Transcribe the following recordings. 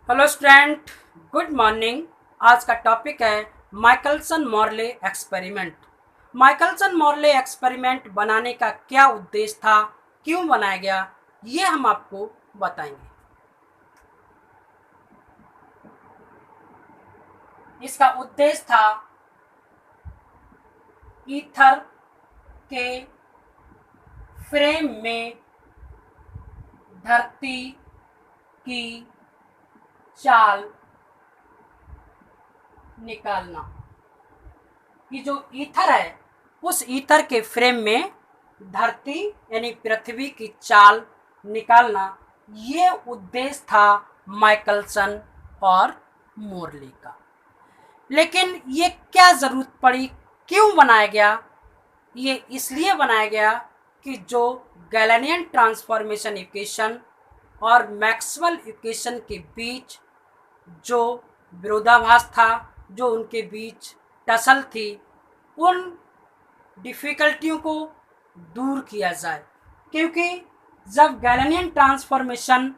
Hello student, good morning. आज का topic है Michelson Morley experiment. Michelson Morley experiment बनाने का क्या उद्देश्य था, क्यों बनाया गया, ये हम आपको बताएंगे। इसका उद्देश्य था ईथर के फ्रेम में धरती की चाल निकालना। कि जो ईथर है उस ईथर के फ्रेम में धरती यानी पृथ्वी की चाल निकालना, ये उद्देश्य था माइकलसन और मोरले का। लेकिन ये क्या जरूरत पड़ी, क्यों बनाया गया? ये इसलिए बनाया गया कि जो गैलेनियन ट्रांसफॉर्मेशन इक्वेशन और मैक्सवेल इक्वेशन के बीच जो विरोधाभास था, जो उनके बीच टसल थी, उन डिफ़िकल्टियों को दूर किया जाए। क्योंकि जब गैलेनियन ट्रांसफॉर्मेशन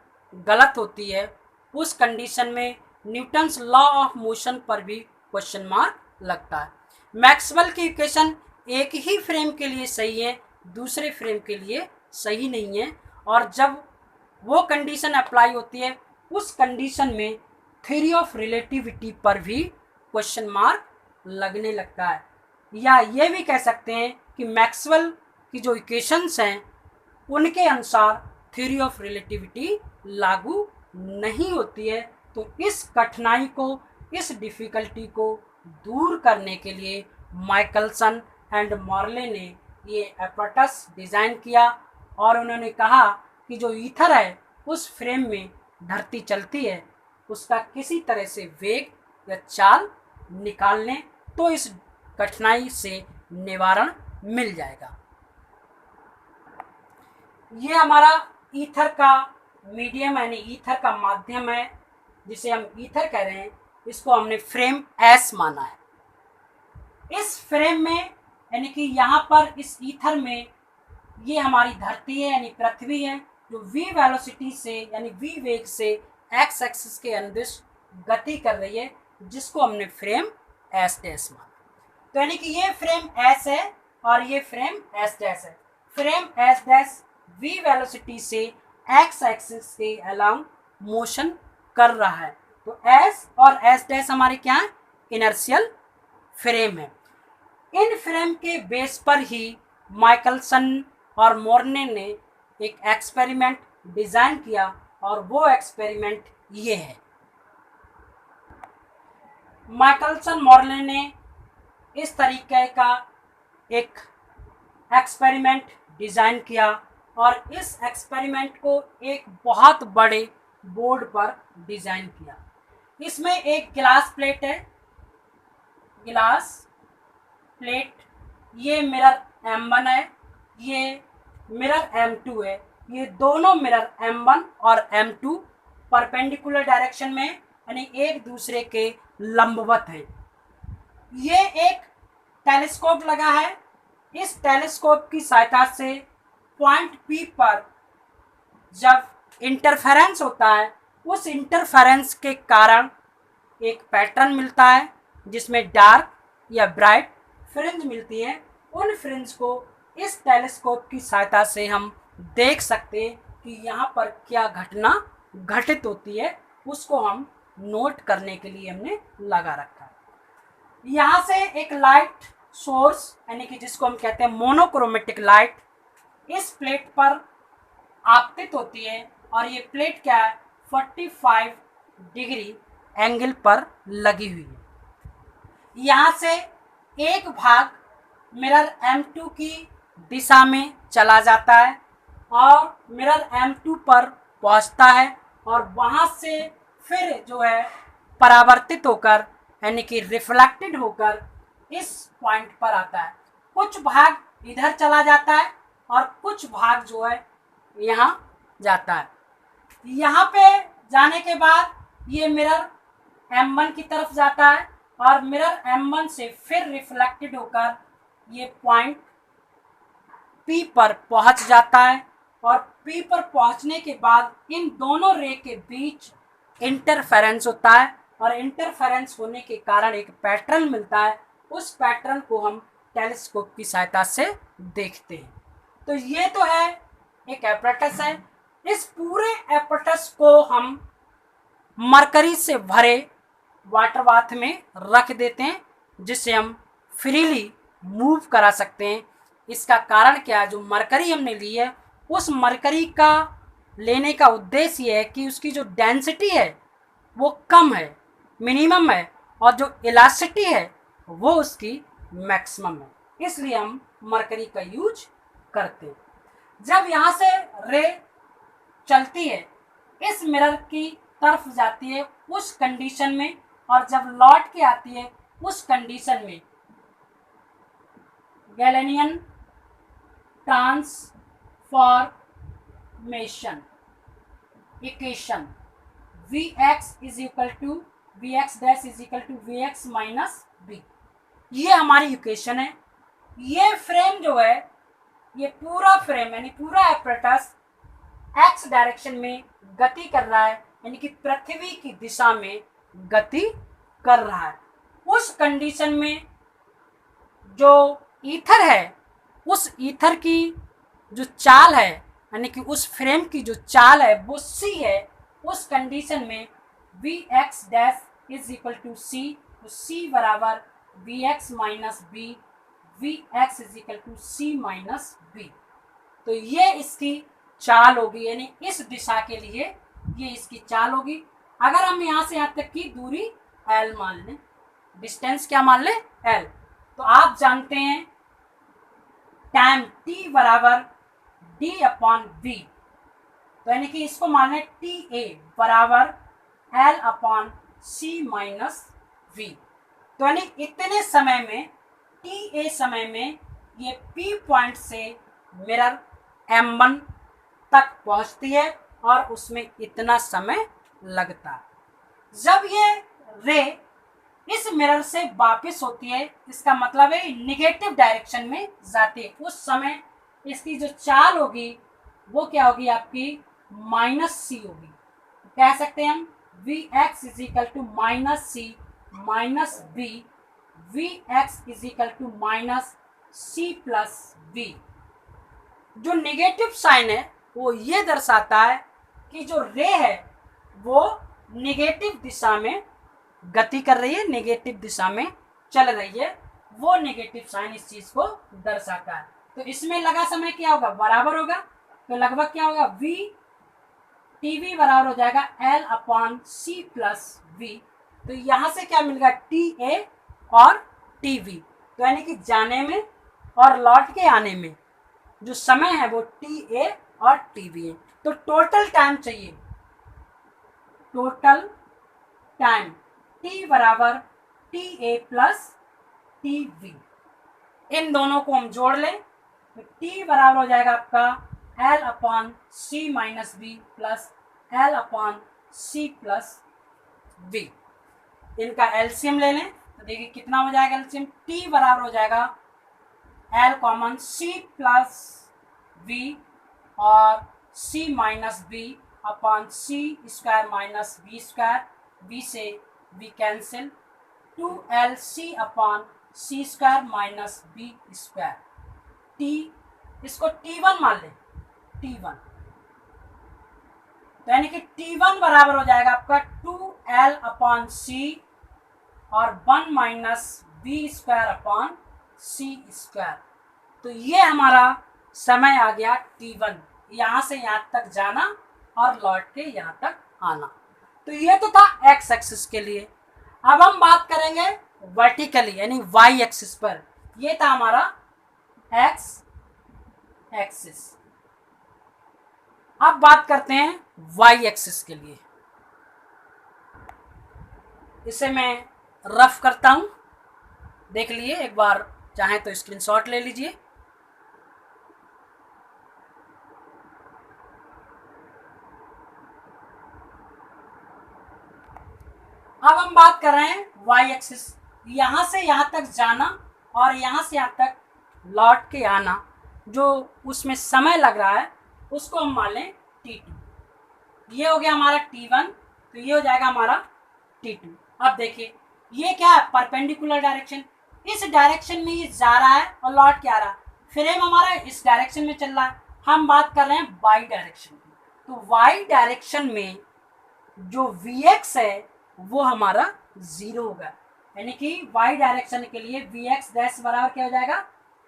गलत होती है, उस कंडीशन में न्यूटन्स लॉ ऑफ मोशन पर भी क्वेश्चन मार्क लगता है। मैक्सवेल की इक्वेशन एक ही फ्रेम के लिए सही है, दूसरे फ्रेम के लिए सही नहीं है। और जब वो कंडीशन अप्लाई होती है, उस कंडीशन में थ्योरी ऑफ रिलेटिविटी पर भी क्वेश्चन मार्क लगने लगता है। या ये भी कह सकते हैं कि मैक्सवेल की जो इक्वेशंस हैं उनके अनुसार थ्योरी ऑफ रिलेटिविटी लागू नहीं होती है। तो इस कठिनाई को, इस डिफ़िकल्टी को दूर करने के लिए माइकलसन एंड मॉर्ले ने ये एपरेटस डिज़ाइन किया। और उन्होंने कहा कि जो ईथर है उस फ्रेम में धरती चलती है, उसका किसी तरह से वेग या चाल निकाल लें तो इस कठिनाई से निवारण मिल जाएगा। ये हमारा ईथर का मीडियम यानी ईथर का माध्यम है, जिसे हम ईथर कह रहे हैं। इसको हमने फ्रेम एस माना है। इस फ्रेम में यानी कि यहाँ पर इस ईथर में ये हमारी धरती है यानी पृथ्वी है, जो v वेलोसिटी से यानी v वेग से x एक्सिस के अनुदिश गति कर रही है, जिसको हमने फ्रेम एस डैश माना। तो यानी कि ये फ्रेम एस है और ये फ्रेम एस डैश है। Frame S dash v velocity से x एक्सिस के अलोंग मोशन कर रहा है। तो s और s डैश हमारे क्या है? इनर्शियल फ्रेम है। इन फ्रेम के बेस पर ही माइकलसन और मोर्ले ने एक एक्सपेरिमेंट डिज़ाइन किया, और वो एक्सपेरिमेंट ये है। माइकलसन मॉर्ले ने इस तरीके का एक एक्सपेरिमेंट डिज़ाइन किया और इस एक्सपेरिमेंट को एक बहुत बड़े बोर्ड पर डिज़ाइन किया। इसमें एक गिलास प्लेट है, गिलास प्लेट, ये मिरर M1 है, ये मिरर M2 है। ये दोनों मिरर M1 और M2 परपेंडिकुलर डायरेक्शन में यानी एक दूसरे के लंबवत है। ये एक टेलीस्कोप लगा है। इस टेलीस्कोप की सहायता से पॉइंट P पर जब इंटरफेरेंस होता है, उस इंटरफेरेंस के कारण एक पैटर्न मिलता है जिसमें डार्क या ब्राइट फ्रिंज मिलती हैं। उन फ्रिंज को इस टेलीस्कोप की सहायता से हम देख सकते हैं कि यहाँ पर क्या घटना घटित होती है, उसको हम नोट करने के लिए हमने लगा रखा है। यहाँ से एक लाइट सोर्स यानी कि जिसको हम कहते हैं मोनोक्रोमेटिक लाइट, इस प्लेट पर आपतित होती है और ये प्लेट क्या है? 45 डिग्री एंगल पर लगी हुई है। यहाँ से एक भाग मिरर M2 की दिशा में चला जाता है और मिरर M2 पर पहुँचता है और वहाँ से फिर जो है परावर्तित होकर यानी कि रिफ्लेक्टेड होकर इस पॉइंट पर आता है। कुछ भाग इधर चला जाता है और कुछ भाग जो है यहाँ जाता है। यहाँ पे जाने के बाद ये मिरर M1 की तरफ जाता है और मिरर M1 से फिर रिफ्लेक्टेड होकर ये पॉइंट P पर पहुंच जाता है। और P पर पहुंचने के बाद इन दोनों रे के बीच इंटरफेरेंस होता है और इंटरफेरेंस होने के कारण एक पैटर्न मिलता है। उस पैटर्न को हम टेलीस्कोप की सहायता से देखते हैं। तो ये तो है एक एपरेटस है। इस पूरे एपरेटस को हम मरकरी से भरे वाटर बाथ में रख देते हैं, जिसे हम फ्रीली मूव करा सकते हैं। इसका कारण क्या है, जो मरकरी हमने ली है उस मरकरी का लेने का उद्देश्य ये है कि उसकी जो डेंसिटी है वो कम है, मिनिमम है, और जो इलास्टिसिटी है वो उसकी मैक्सिमम है। इसलिए हम मरकरी का यूज करते हैं। जब यहाँ से रे चलती है इस मिरर की तरफ जाती है उस कंडीशन में, और जब लौट के आती है उस कंडीशन में Galilean transformation equation Vx is equal to Vx dash is equal to Vx minus v, ये हमारी इक्वेशन है। ये फ्रेम जो है, ये पूरा फ्रेम यानी पूरा एपरेटस एक्स डायरेक्शन में गति कर रहा है, यानी कि पृथ्वी की दिशा में गति कर रहा है। उस कंडीशन में जो ईथर है उस ईथर की जो चाल है, यानी कि उस फ्रेम की जो चाल है वो c है। उस कंडीशन में Vx dash is equal to c, तो c बराबर Vx minus b, Vx is equal to c minus b. तो ये इसकी चाल होगी, यानी इस दिशा के लिए ये इसकी चाल होगी। अगर हम यहाँ से यहाँ तक की दूरी L मान लें, डिस्टेंस क्या मान लें, L, तो आप जानते हैं टाइम t बराबर d अपॉन v, तो यानी कि इसको मान लें TA बराबर L upon c minus v। तो यानी इतने समय में, TA समय में ये P पॉइंट से मिरर M1 तक पहुंचती है और उसमें इतना समय लगता है। जब ये रे इस मिरर से वापस होती है, इसका मतलब है निगेटिव डायरेक्शन में जाती है, उस समय इसकी जो चाल होगी वो क्या होगी, आपकी माइनस सी होगी। तो कह सकते हैं हम Vx is equal to minus c minus b, Vx is equal to minus c plus b. जो नेगेटिव साइन है वो ये दर्शाता है कि जो रे है वो नेगेटिव दिशा में गति कर रही है, नेगेटिव दिशा में चल रही है। वो नेगेटिव साइन इस चीज को दर्शाता है। तो इसमें लगा समय क्या होगा, बराबर होगा। तो लगभग क्या होगा, v tv बराबर हो जाएगा L upon c plus v। तो यहाँ से क्या मिलेगा, TA और TV। तो यानी कि जाने में और लौट के आने में जो समय है वो TA और TV है। तो टोटल टाइम चाहिए, टोटल टाइम T बराबर TA प्लस TV। इन दोनों को हम जोड़ लें तो T बराबर हो जाएगा आपका L upon C minus b plus L upon C plus V। इनका एलसीएम ले लें तो देखिए कितना हो जाएगा एलसीएम, T बराबर हो जाएगा L common C plus V और C minus b upon C square minus B square, V से V cancel, 2LC upon C square minus B square. T इसको T1 मान लें, T1, तो यानी कि T1 बराबर हो जाएगा आपका 2L अपॉन C और 1 minus B square upon C square. तो ये हमारा समय आ गया T1, यहाँ से यहाँ तक जाना और लौट के यहाँ तक आना। तो ये तो था एक्स एक्सिस के लिए। अब हम बात करेंगे वर्टिकली यानी वाई एक्सिस पर। ये था हमारा एक्स एक्सिस। अब बात करते हैं वाई एक्सिस के लिए। इसे मैं रफ करता हूं, देख लिए एक बार, चाहे तो स्क्रीनशॉट ले लीजिए। अब हम बात कर रहे हैं वाई एक्सिस, यहाँ से यहाँ तक जाना और यहाँ से यहाँ तक लौट के आना, जो उसमें समय लग रहा है उसको हम मान लें T2। ये हो गया हमारा T1, तो ये हो जाएगा हमारा T2। अब देखिए ये क्या है, परपेंडिकुलर डायरेक्शन, इस डायरेक्शन में ये जा रहा है और लौट के आ रहा है, फ्रेम हमारा इस डायरेक्शन में चल रहा है, हम बात कर रहे हैं वाई डायरेक्शन की। तो वाई डायरेक्शन में जो Vx है वो हमारा 0 होगा, यानी कि वाई डायरेक्शन के लिए Vx डैश बराबर क्या हो जाएगा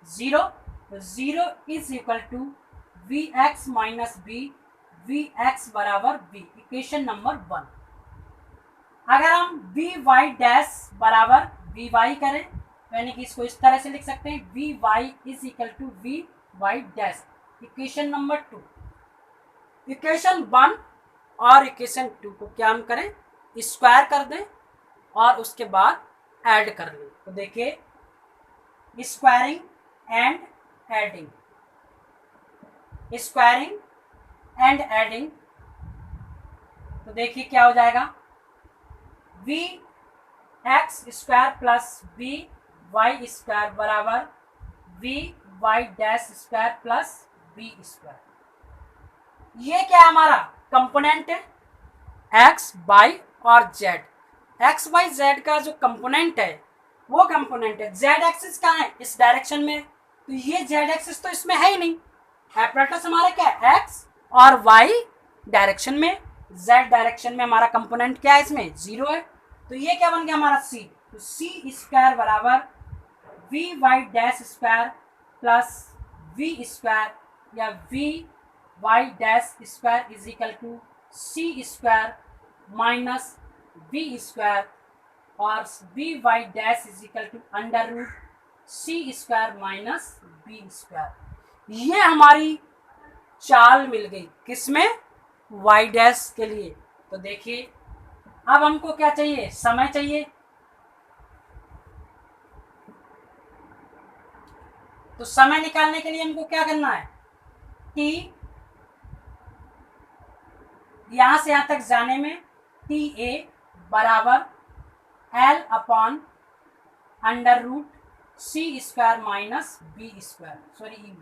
0। तो 0 is equal to Vx minus b, Vx बराबर b, इक्वेशन नंबर 1। अगर हम Vy डैश बराबर Vy करें तो यानी कि इसको इस तरह से लिख सकते हैं Vy is equal to Vy dash, equation number 2। Equation 1 और इक्वेशन 2 को क्या हम करें, स्क्वायर कर दें और उसके बाद ऐड कर लें। तो देखिए squaring and adding, squaring and adding, तो देखिए क्या हो जाएगा Vx square plus Vy square बराबर Vy dash square plus b square. ये क्या है हमारा कंपोनेंट है x, y और z। x, y, z का जो कंपोनेंट है वो कंपोनेंट है, z एक्सिस कहाँ है इस डायरेक्शन में, तो ये z एक्सिस तो इसमें है ही नहीं, एपरेटस हमारा क्या है x और y डायरेक्शन में, z डायरेक्शन में हमारा कंपोनेंट क्या है इसमें 0 है। तो ये क्या बन गया हमारा c, तो c स्क्वायर बराबर Vy dash square plus v square या Vy dash square is equal to c square minus v square और Vy dash is equal to under root c square minus b square. ये हमारी चाल मिल गई किसमें, y dash के लिए। तो देखिए अब हमको क्या चाहिए, समय चाहिए। तो समय निकालने के लिए हमको क्या करना है, t यहां से यहां तक जाने में TA बराबर L upon under root c square minus B square, sorry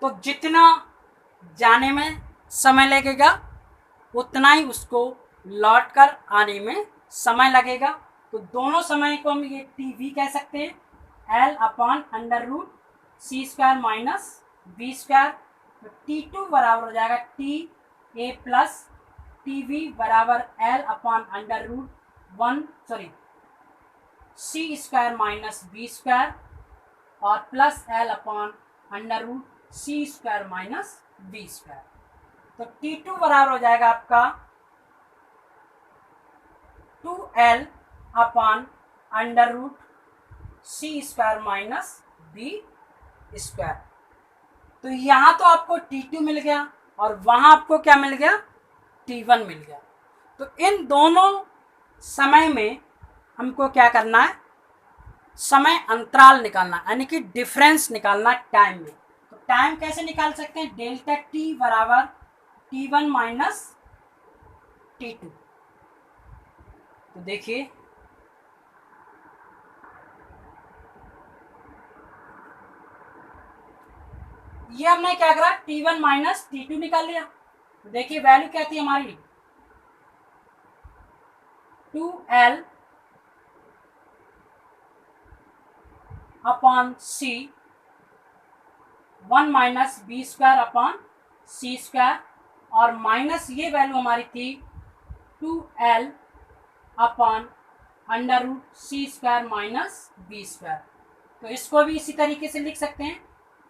तो जितना जाने में समय लगेगा उतना ही उसको लौट कर आने में समय लगेगा। तो दोनों समय को हम ये TV कह सकते हैं, L upon under root c square minus B square. तो T2 बराबर हो जाएगा TA प्लस TV बराबर L upon under root c square minus B square और plus L upon under root c square minus B square. तो T2 बराबर हो जाएगा आपका 2L upon under root c square minus B square. तो यहाँ तो आपको T2 मिल गया और वहाँ आपको क्या मिल गया, T1 मिल गया। तो इन दोनों समय में हमको क्या करना है, समय अंतराल निकालना, यानी कि डिफरेंस निकालना टाइम में। तो टाइम कैसे निकाल सकते हैं, डेल्टा T बराबर T1 माइनस T2। तो देखिए ये हमने क्या करा, T1 माइनस T2 निकाल लिया। तो देखिए वैल्यू क्या थी हमारी 2L upon C 1 minus B square upon c square और माइनस ये वैल्यू हमारी थी 2L upon under root c square minus B square. तो इसको भी इसी तरीके से लिख सकते हैं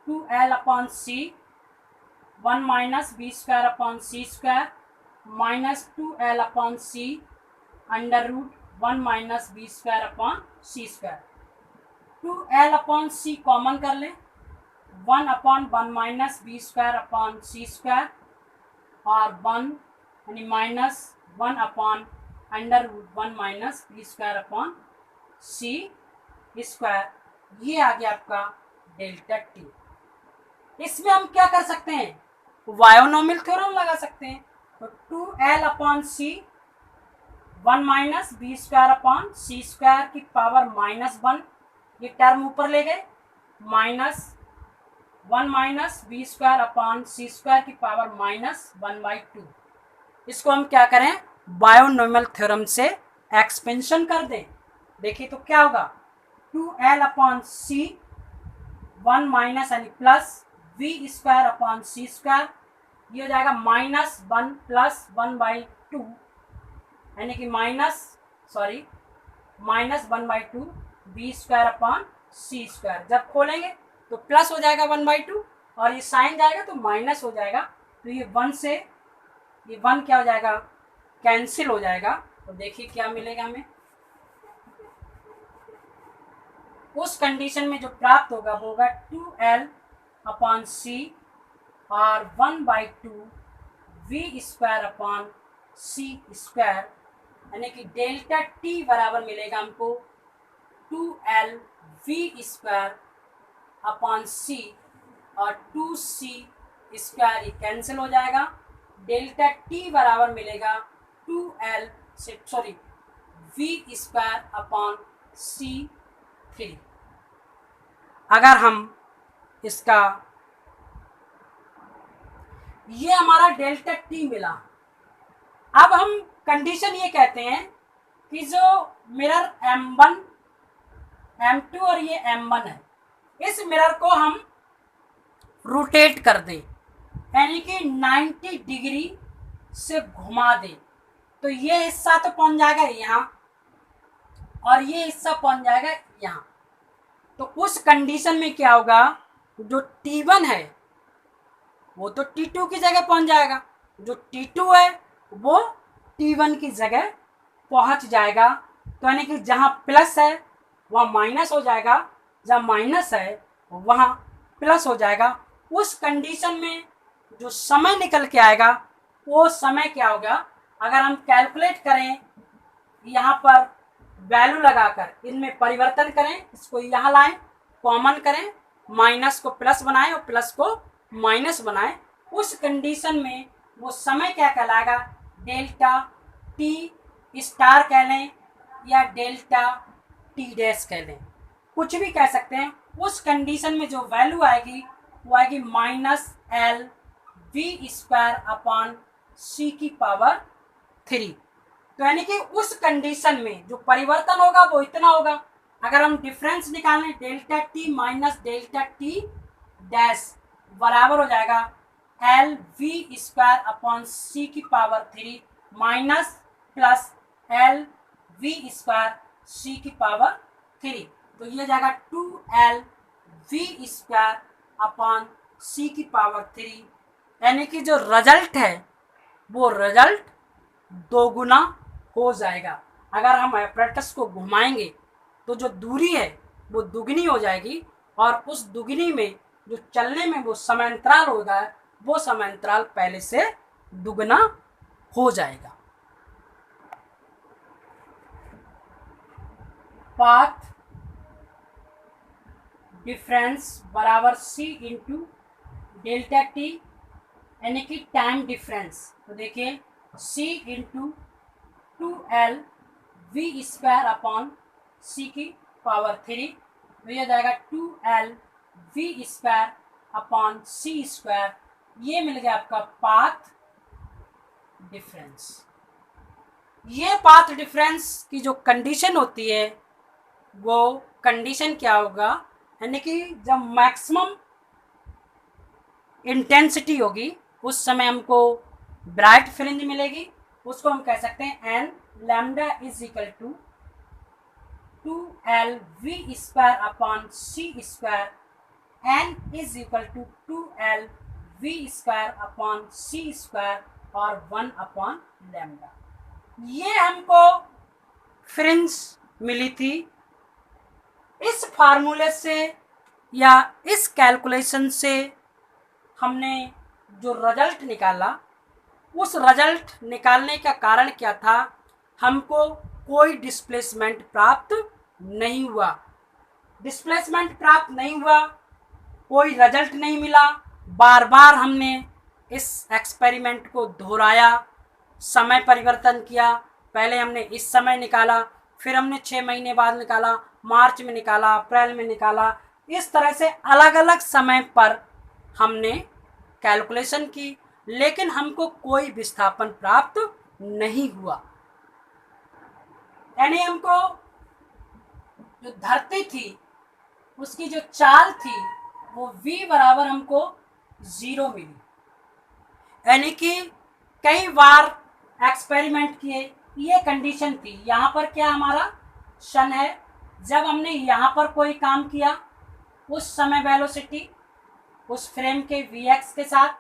2L upon c 1 minus B square upon c square minus 2L upon c under root 1 minus B square upon c square. 2L upon c common कर लें, 1 upon 1 minus B square upon c square और 1 यानी minus 1 upon under root 1 minus B square upon c square. ये आ गया आपका delta T. इसमें हम क्या कर सकते हैं, बायोनोमियल थ्योरम लगा सकते हैं। तो 2L upon c 1 minus B square upon c square की पावर -1, ये टर्म ऊपर ले गए, minus 1 minus B square upon c square की पावर -1/2। इसको हम क्या करें, बायोनॉमियल थ्योरम से एक्सपेंशन कर दें। देखिए तो क्या होगा, 2l अपॉन सी 1 माइनस यानी plus v square upon c square, ये हो जाएगा -1 प्लस 1/2 यानी कि -1/2 b square upon c square. जब खोलेंगे तो प्लस हो जाएगा 1/2 और ये साइन जाएगा तो माइनस हो जाएगा, तो ये 1 से ये 1 क्या हो जाएगा, कैंसिल हो जाएगा। तो देखिए क्या मिलेगा हमें, उस कंडीशन में जो प्राप्त होगा वो होगा 2l अपॉन सी और 1/2 v square upon c square, यानी कि डेल्टा टी बराबर मिलेगा हमको 2l v square upon c और 2c स्क्वायर ये कैंसिल हो जाएगा। डेल्टा टी बराबर मिलेगा 2l v square upon C3। अगर हम इसका, ये हमारा डेल्टा टी मिला। अब हम कंडीशन ये कहते हैं कि जो मिरर M1 M2 और ये M1 है, इस मिरर को हम रोटेट कर दें, यानी कि 90 डिग्री से घुमा दें, तो ये हिस्सा तो पहुंच जाएगा यहाँ और ये हिस्सा पहुंच जाएगा यहाँ। तो उस कंडीशन में क्या होगा, जो T1 है वो तो T2 की जगह पहुंच जाएगा, जो T2 है वो T1 की जगह पहुंच जाएगा। तो यानी कि जहाँ प्लस है वहाँ माइनस हो जाएगा, जहाँ माइनस है वहाँ प्लस हो जाएगा। उस कंडीशन में जो समय निकल के आएगा वो समय क्या होगा, अगर हम कैलकुलेट करें, यहाँ पर वैल्यू लगाकर इनमें परिवर्तन करें, इसको यहाँ लाएं, कॉमन करें, माइनस को प्लस बनाएं और प्लस को माइनस बनाएं, उस कंडीशन में वो समय क्या कहलाएगा, डेल्टा टी स्टार कह लें या डेल्टा टी डैश कह लें, कुछ भी कह सकते हैं। उस कंडीशन में जो वैल्यू आएगी वो आएगी -l we square upon c की पावर 3। तो यानी कि उस कंडीशन में जो परिवर्तन होगा वो इतना होगा। अगर हम डिफरेंस निकालें, delta t minus delta t dash बराबर हो जाएगा L v square upon c की power 3 minus plus L v square c की पावर 3। तो ये जाएगा 2l v square upon c की पावर 3, यानी कि जो रिजल्ट है वो रिजल्ट दोगुना हो जाएगा। अगर हम एपरेटस को घुमाएंगे तो जो दूरी है वो दुगनी हो जाएगी और उस दुगनी में जो चलने में वो समय अंतराल होगा वो समय अंतराल पहले से दुगना हो जाएगा। पाथ डिफरेंस बराबर c इंटू डेल्टा टी, यानी कि टाइम डिफरेंस। तो देखिए c into 2l v square upon c की पावर 3, तो ये जाएगा 2l v square upon c square. ये मिल गया आपका पाथ डिफरेंस। ये पाथ डिफरेंस की जो कंडीशन होती है वो कंडीशन क्या होगा, यानी कि जब मैक्सिमम इंटेंसिटी होगी उस समय हमको ब्राइट फ्रिंज मिलेगी, उसको हम कह सकते हैं n lambda is equal to 2l v square upon c square, n is equal to 2l v square upon c square और 1 अपॉन लैम्डा। ये हमको फ्रिंज मिली थी। इस फार्मूले से या इस कैलकुलेशन से हमने जो रिजल्ट निकाला, उस रिजल्ट निकालने का कारण क्या था, हमको कोई डिस्प्लेसमेंट प्राप्त नहीं हुआ। डिस्प्लेसमेंट प्राप्त नहीं हुआ, कोई रिजल्ट नहीं मिला। बार बार हमने इस एक्सपेरिमेंट को दोहराया, समय परिवर्तन किया। पहले हमने इस समय निकाला, फिर हमने 6 महीने बाद निकाला, मार्च में निकाला, अप्रैल में निकाला। इस तरह से अलग अलग समय पर हमने कैलकुलेशन की, लेकिन हमको कोई विस्थापन प्राप्त नहीं हुआ। यानी हमको जो धरती थी उसकी जो चाल थी वो v बराबर हमको 0 मिली। यानी कि कई बार एक्सपेरिमेंट किए, ये कंडीशन थी। यहाँ पर क्या हमारा क्षण है, जब हमने यहाँ पर कोई काम किया उस समय वेलोसिटी उस फ्रेम के vx के साथ,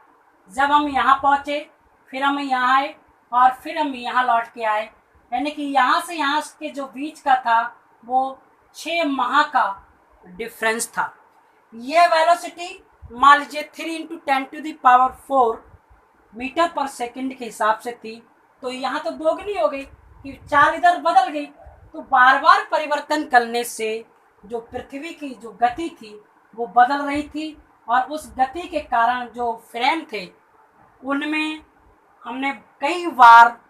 जब हम यहाँ पहुँचे फिर हम यहाँ आए और फिर हम यहाँ लौट के आए, यानी कि यहाँ से यहाँ के जो बीच का था वो 6 माह का डिफरेंस था। ये वेलोसिटी मान लीजिए 3 × 10⁴ मीटर पर सेकंड के हिसाब से थी, तो यहाँ तो दोगुनी हो गई कि चाल इधर बदल गई। तो बार बार परिवर्तन करने से जो पृथ्वी की जो गति थी वो बदल रही थी, और उस गति के कारण जो फ्रेम थे उनमें हमने कई बार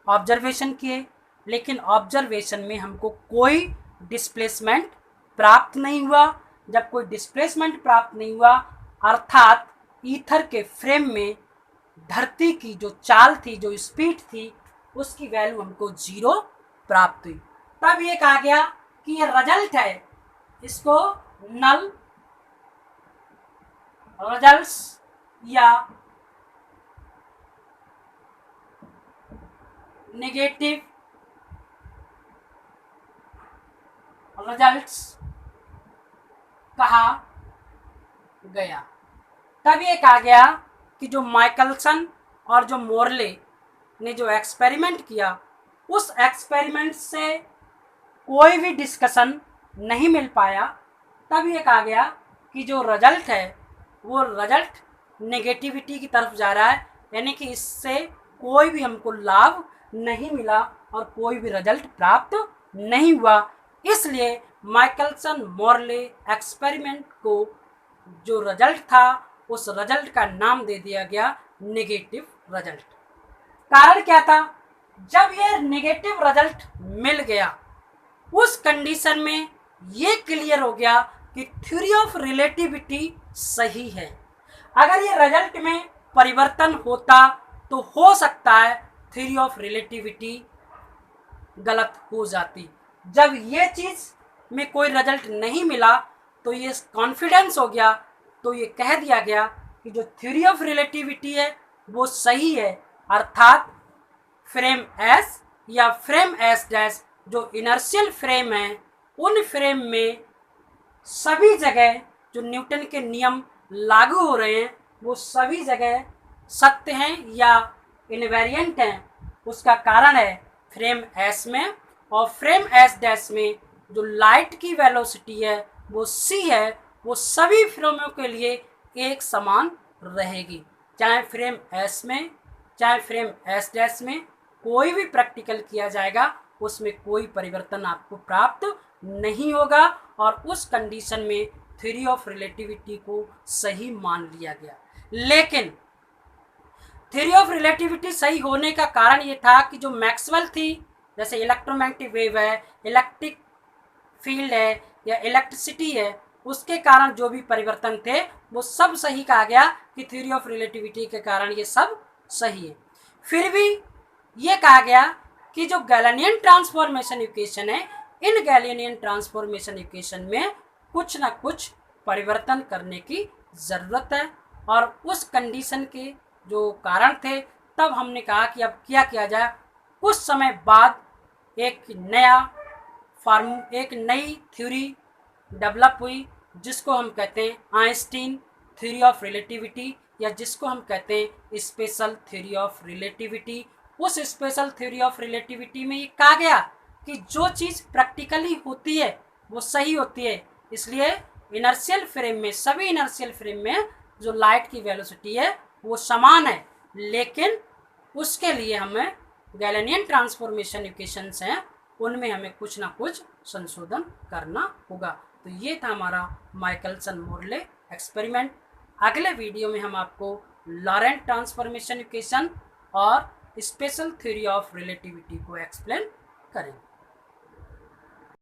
ऑब्जर्वेशन किए, लेकिन ऑब्जर्वेशन में हमको कोई डिस्प्लेसमेंट प्राप्त नहीं हुआ। जब कोई डिस्प्लेसमेंट प्राप्त नहीं हुआ, अर्थात ईथर के फ्रेम में धरती की जो चाल थी, जो स्पीड थी, उसकी वैल्यू हमको 0 प्राप्त हुई। तब ये कहा गया कि ये रिजल्ट है, इसको नल रिजल्ट्स या नेगेटिव रिजल्ट्स कहा गया। तब ये कहा गया कि जो माइकलसन और जो मोरले ने जो एक्सपेरिमेंट किया, उस एक्सपेरिमेंट से कोई भी डिस्कशन नहीं मिल पाया। तब ये कहा गया कि जो रिजल्ट है वो रिजल्ट नेगेटिविटी की तरफ जा रहा है, यानी कि इससे कोई भी हमको लाभ नहीं मिला और कोई भी रिजल्ट प्राप्त नहीं हुआ। इसलिए माइकलसन मोरले एक्सपेरिमेंट को जो रिजल्ट था उस रिजल्ट का नाम दे दिया गया नेगेटिव रिजल्ट। कारण क्या था, जब ये नेगेटिव रिजल्ट मिल गया उस कंडीशन में ये क्लियर हो गया कि थ्योरी ऑफ रिलेटिविटी सही है। अगर ये रिजल्ट में परिवर्तन होता तो हो सकता है थ्योरी ऑफ रिलेटिविटी गलत हो जाती। जब ये चीज़ में कोई रिजल्ट नहीं मिला तो ये कॉन्फिडेंस हो गया, तो ये कह दिया गया कि जो थ्योरी ऑफ रिलेटिविटी है वो सही है, अर्थात फ्रेम एस या फ्रेम एस डैश जो इनर्शियल फ्रेम है, उन फ्रेम में सभी जगह जो न्यूटन के नियम लागू हो रहे हैं वो सभी जगह सत्य हैं या इनवेरिएंट हैं। उसका कारण है फ्रेम एस में, और फ्रेम एस डैश में जो लाइट की वेलोसिटी है वो c है, वो सभी फ्रेमों के लिए एक समान रहेगी। चाहे फ्रेम एस में चाहे फ्रेम एस डैश में कोई भी प्रैक्टिकल किया जाएगा उसमें कोई परिवर्तन आपको प्राप्त नहीं होगा, और उस कंडीशन में थ्योरी ऑफ रिलेटिविटी को सही मान लिया गया। लेकिन थ्योरी ऑफ रिलेटिविटी सही होने का कारण ये था कि जो मैक्सवेल थी, जैसे इलेक्ट्रोमैग्नेटिक वेव है, इलेक्ट्रिक फील्ड है या इलेक्ट्रिसिटी है, उसके कारण जो भी परिवर्तन थे वो सब सही कहा गया कि थ्योरी ऑफ रिलेटिविटी के कारण ये सब सही है। फिर भी ये कहा गया कि जो गैलेनियन ट्रांसफॉर्मेशन इक्वेशन है, इन गैलेनियन ट्रांसफॉर्मेशन इक्वेशन में कुछ ना कुछ परिवर्तन करने की ज़रूरत है, और उस कंडीशन के जो कारण थे तब हमने कहा कि अब क्या किया जाए। कुछ समय बाद एक नई थ्योरी डेवलप हुई जिसको हम कहते हैं आइंस्टीन थ्योरी ऑफ रिलेटिविटी, या जिसको हम कहते हैं स्पेशल थ्योरी ऑफ रिलेटिविटी। उस स्पेशल थ्योरी ऑफ रिलेटिविटी में ये कहा गया कि जो चीज़ प्रैक्टिकली होती है वो सही होती है, इसलिए इनर्शियल फ्रेम में, सभी इनर्शियल फ्रेम में जो लाइट की वेलोसिटी है वो समान है, लेकिन उसके लिए हमें गैलेनियन ट्रांसफॉर्मेशन इक्वेशंस हैं उनमें हमें कुछ ना कुछ संशोधन करना होगा। तो ये था हमारा माइकलसन मोरले एक्सपेरिमेंट। अगले वीडियो में हम आपको लॉरेंट ट्रांसफॉर्मेशन इक्वेशन और स्पेशल थ्योरी ऑफ रिलेटिविटी को एक्सप्लेन करेंगे।